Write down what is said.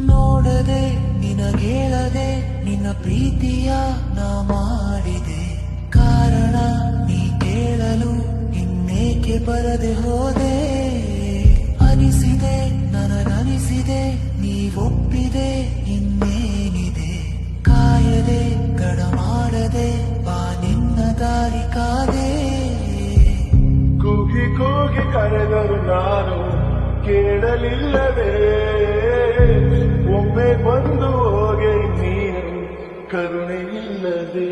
ನೋಡದೆ ನಿನಗೇಳದೆ ನಿನ್ನ ಪ್ರೀತಿಯ ನಾ ಮಾಡಿದೆ, ಕಾರಣ ನೀ ಕೇಳಲು ಇನ್ನೇಕೆ ಬರದೆ ಹೋದೆ. ಅನಿಸಿದೆ ನನಗನಿಸಿದೆ ನೀವೊಪ್ಪಿದೆ ಇನ್ನೇನಿದೆ, ಕಾಯದೆ ಗಡ ಮಾಡದೆ ಬಾ ನಿನ್ನ ದಾರಿ ಕಾದೆ. ಕೂಗಿ ಕೂಗಿ ಕರೆದರು ನಾನು ಕೇಳಲಿಲ್ಲವೇ, ಒಮ್ಮೆ ಬಂದು ಹೋಗೆ ನೀನು ಕರುಣೆ ಇಲ್ಲದೆ.